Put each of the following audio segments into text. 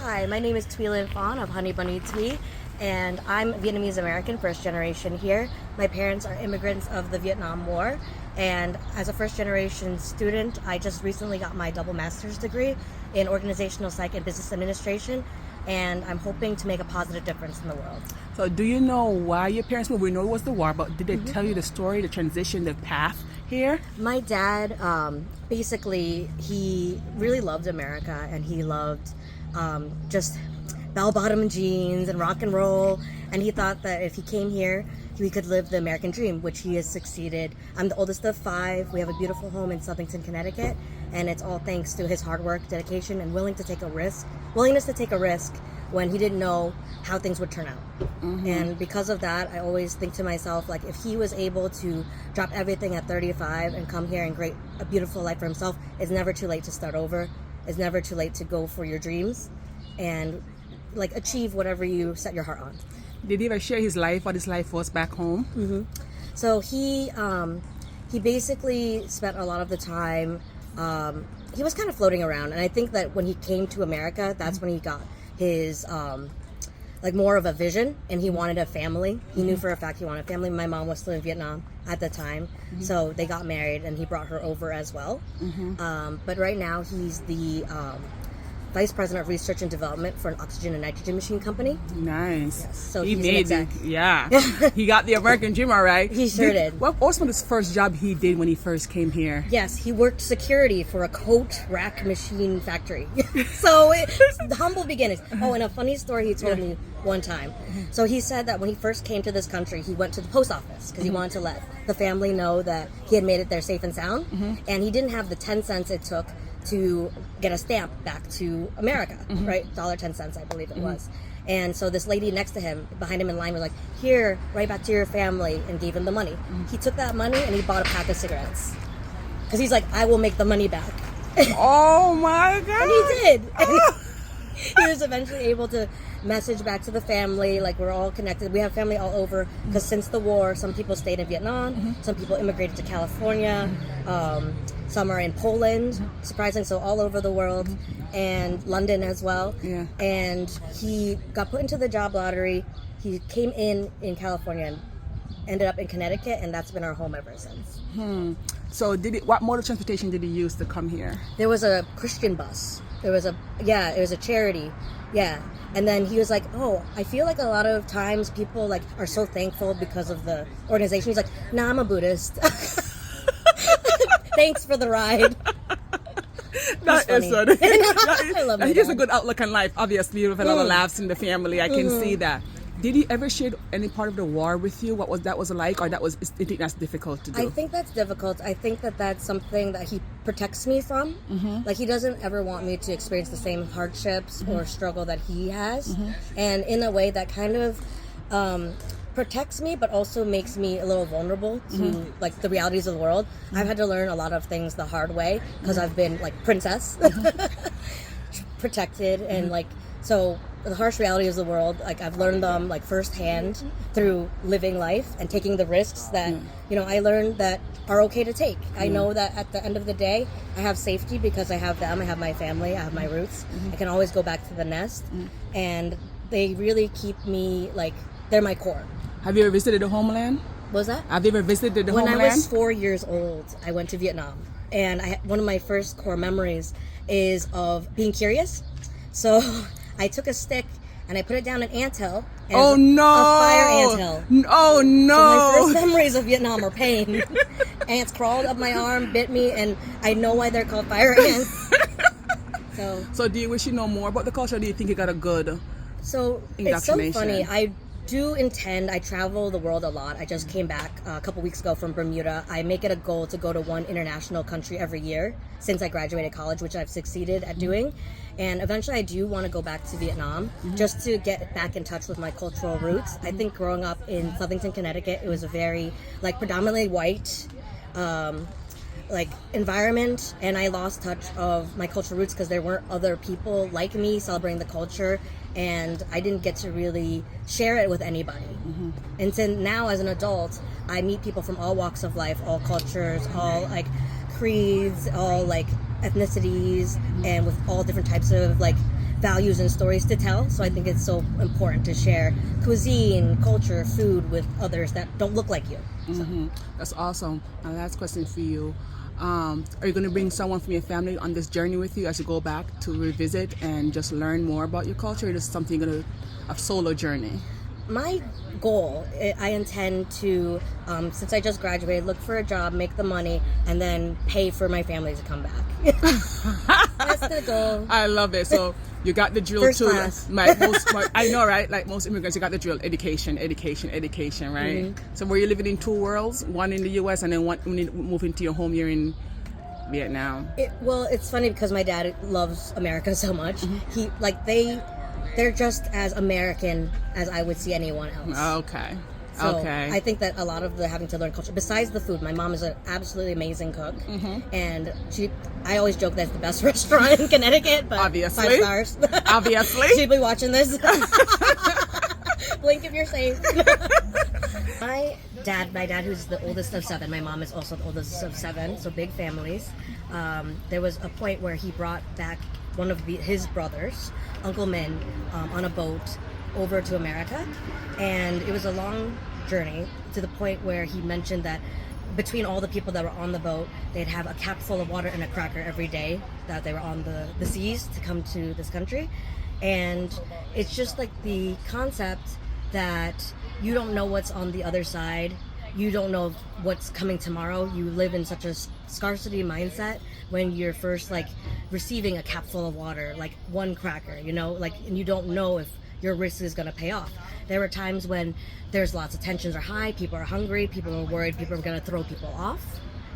Hi, my name is Thuy Linh Phan of Honey Bunny Thuy, and I'm Vietnamese American, first generation here. My parents are immigrants of the Vietnam War, and as a first generation student, I just recently got my double master's degree in organizational psych and business administration, and I'm hoping to make a positive difference in the world. So do you know why your parents moved? We know it was the war, but did they tell you the story, the transition, the path here? My dad, basically, he really loved America, and he loved just bell-bottom jeans and rock and roll, and he thought that if he came here, we could live the American dream, which he has succeeded. I'm the oldest of 5. We have a beautiful home in Southington, Connecticut, and it's all thanks to his hard work, dedication, and willingness to take a risk when he didn't know how things would turn out. And because of that, I always think to myself, like, if he was able to drop everything at 35 and come here and create a beautiful life for himself, it's never too late to start over. It's never too late to go for your dreams and like achieve whatever you set your heart on. Did he ever share his life, what his life was back home? So he basically spent a lot of the time, he was kind of floating around, and I think that when he came to America, that's when he got his like more of a vision, and he wanted a family. He knew for a fact he wanted a family. My mom was still in Vietnam at the time, so they got married, and he brought her over as well. But right now he's the Vice President of Research and Development for an oxygen and nitrogen machine company. Nice. Yes, so he he's made an it. Yeah. He got the American dream, all right. He sure did. What was his first job he did when he first came here? Yes, he worked security for a coat rack machine factory. So it's humble beginnings. Oh, and a funny story he told me one time. So he said that when he first came to this country, he went to the post office because he wanted to let the family know that he had made it there safe and sound. And he didn't have the 10 cents it took to get a stamp back to America, right? $1.10, I believe it was. And so this lady next to him, behind him in line, was like, "Here, right back to your family," and gave him the money. He took that money and he bought a pack of cigarettes. Because he's like, "I will make the money back." Oh my God. And he did. He was eventually able to message back to the family, like, we're all connected. We have family all over, because since the war, some people stayed in Vietnam, some people immigrated to California, some are in Poland, surprising, so all over the world, and London as well. Yeah. And he got put into the job lottery. He came in California and ended up in Connecticut, and that's been our home ever since. So what mode of transportation did he use to come here? There was a Christian bus. It was a charity. Yeah. And then he was like, "Oh, I feel like a lot of times people like are so thankful because of the organization." He's like, "Nah, I'm a Buddhist." Thanks for the ride. That is funny. I love He has a good outlook on life, obviously, with a lot of laughs in the family. I can see that. Did he ever share any part of the war with you? What was that like, or you think that's difficult to do? I think that's difficult. I think that that's something that he protects me from. Like, he doesn't ever want me to experience the same hardships or struggle that he has. And in a way that kind of protects me, but also makes me a little vulnerable to like the realities of the world. I've had to learn a lot of things the hard way because I've been like princess, protected, and like, so the harsh realities of the world, like, I've learned them like firsthand through living life and taking the risks that I learned that are okay to take. I know that at the end of the day, I have safety because I have them, I have my family, I have my roots. I can always go back to the nest, and they really keep me, like, they're my core. Have you ever visited the homeland? What was that? Have you ever visited the homeland? When I was 4 years old, I went to Vietnam, and one of my first core memories is of being curious. So I took a stick and I put it down an anthill. And oh no! A fire anthill. Oh no! So my first memories of Vietnam are pain. Ants crawled up my arm, bit me, and I know why they're called fire ants. So do you wish you know more about the culture, or do you think you got a good It's so funny. I travel the world a lot. I just came back a couple weeks ago from Bermuda. I make it a goal to go to one international country every year since I graduated college, which I've succeeded at doing. And eventually I do want to go back to Vietnam just to get back in touch with my cultural roots. I think growing up in Southington, Connecticut, it was a very like predominantly white like environment, and I lost touch of my cultural roots because there weren't other people like me celebrating the culture, and I didn't get to really share it with anybody. And so now as an adult, I meet people from all walks of life, all cultures, all like creeds, all like ethnicities, and with all different types of like values and stories to tell. So I think it's so important to share cuisine, culture, food with others that don't look like you. That's awesome. My last question for you. Are you going to bring someone from your family on this journey with you as you go back to revisit and just learn more about your culture? Or is this something you're going to, a solo journey? My goal, I intend to, since I just graduated, look for a job, make the money, and then pay for my family to come back. That's the goal. I love it. So you got the drill First too. class. I know, right? Like most immigrants, you got the drill: education, education, education, right? So were you living in two worlds, one in the U.S. and then one when you move into your home, you're in Vietnam? Well, it's funny because my dad loves America so much. They're just as American as I would see anyone else. Okay. So Okay. I think that a lot of the having to learn culture, besides the food, my mom is an absolutely amazing cook, and I always joke that's the best restaurant in Connecticut, but Obviously. 5 stars. Obviously. She'd be watching this. Blink if you're safe. My dad, who's the oldest of 7, my mom is also the oldest of 7, so big families. There was a point where he brought back one of his brothers, Uncle Min, on a boat over to America, and it was a long journey to the point where he mentioned that between all the people that were on the boat, they'd have a cap full of water and a cracker every day that they were on the seas to come to this country. And it's just like the concept that you don't know what's on the other side, you don't know what's coming tomorrow. You live in such a scarcity mindset when you're first like receiving a cap full of water, like one cracker, and you don't know if your risk is going to pay off. There were times when there's lots of tensions are high, people are hungry, people are worried, people are going to throw people off,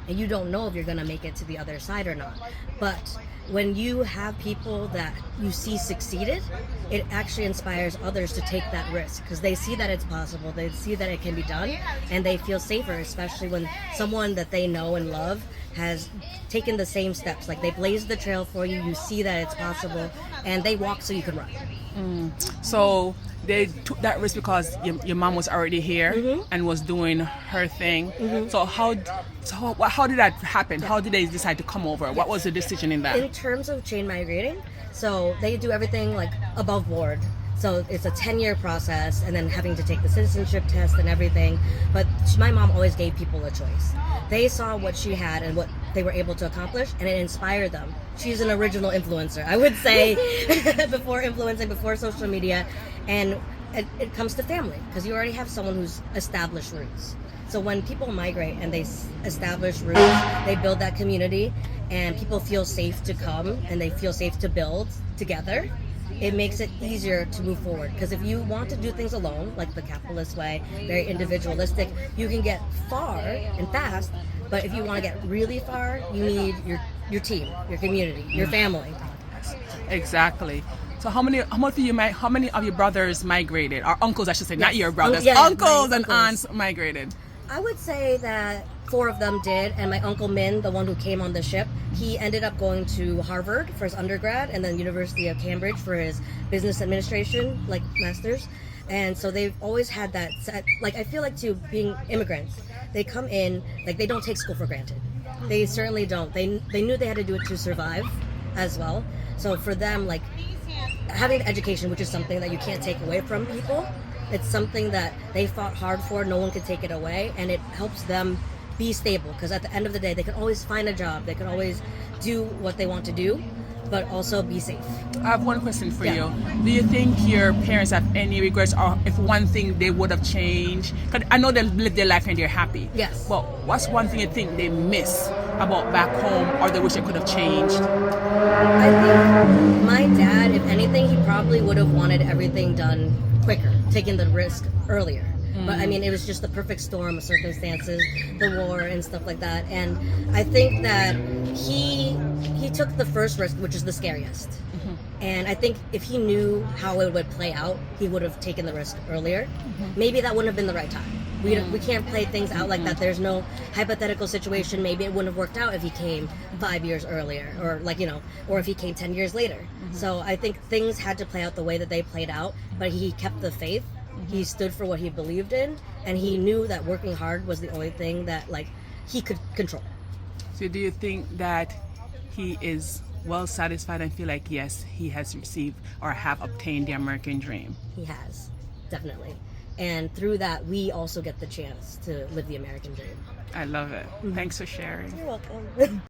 and you don't know if you're going to make it to the other side or not. But when you have people that you see succeeded, it actually inspires others to take that risk because they see that it's possible, they see that it can be done, and they feel safer, especially when someone that they know and love has taken the same steps. Like they blazed the trail for you, you see that it's possible, and they walk so you can run. So they took that risk because your mom was already here and was doing her thing. So how did that happen? How did they decide to come over? What was the decision in that? In terms of chain migrating, so they do everything like above board. So it's a 10-year process, and then having to take the citizenship test and everything. But my mom always gave people a choice. They saw what she had and what they were able to accomplish, and it inspired them. She's an original influencer, I would say, before social media. And it comes to family, because you already have someone who's established roots. So when people migrate and they establish roots, they build that community, and people feel safe to come, and they feel safe to build together. It makes it easier to move forward, because if you want to do things alone, like the capitalist way, very individualistic, you can get far and fast, but if you want to get really far, you need your team, your community, your family. Exactly. So how many of your brothers migrated, or uncles I should say, Yes. not your brothers, Yeah, uncles my and uncles. aunts migrated? I would say that 4 of them did, and my Uncle Min, the one who came on the ship, he ended up going to Harvard for his undergrad and then University of Cambridge for his business administration, like master's. And so they've always had that set, like I feel like too, being immigrants, they come in, like they don't take school for granted. They certainly don't. They knew they had to do it to survive as well. So for them, like having education, which is something that you can't take away from people, it's something that they fought hard for, no one could take it away, and it helps them be stable, because at the end of the day they can always find a job, they can always do what they want to do, but also be safe. I have one question for you. Do you think your parents have any regrets, or if one thing they would have changed? Because I know they live their life and they're happy. Yes. But what's one thing you think they miss about back home, or they wish they could have changed? I think my dad, if anything, he probably would have wanted everything done quicker, taking the risk earlier. But I mean, it was just the perfect storm of circumstances, the war and stuff like that. And I think that he took the first risk, which is the scariest. And I think if he knew how it would play out, he would have taken the risk earlier. Maybe that wouldn't have been the right time. We can't play things out like that. There's no hypothetical situation. Maybe it wouldn't have worked out if he came 5 years earlier, or or if he came 10 years later. So I think things had to play out the way that they played out, but he kept the faith. He stood for what he believed in, and he knew that working hard was the only thing that he could control. So do you think that he is well satisfied and feel like, yes, he has received or have obtained the American dream. He has, definitely. And through that, we also get the chance to live the American dream. I love it. Thanks for sharing. You're welcome.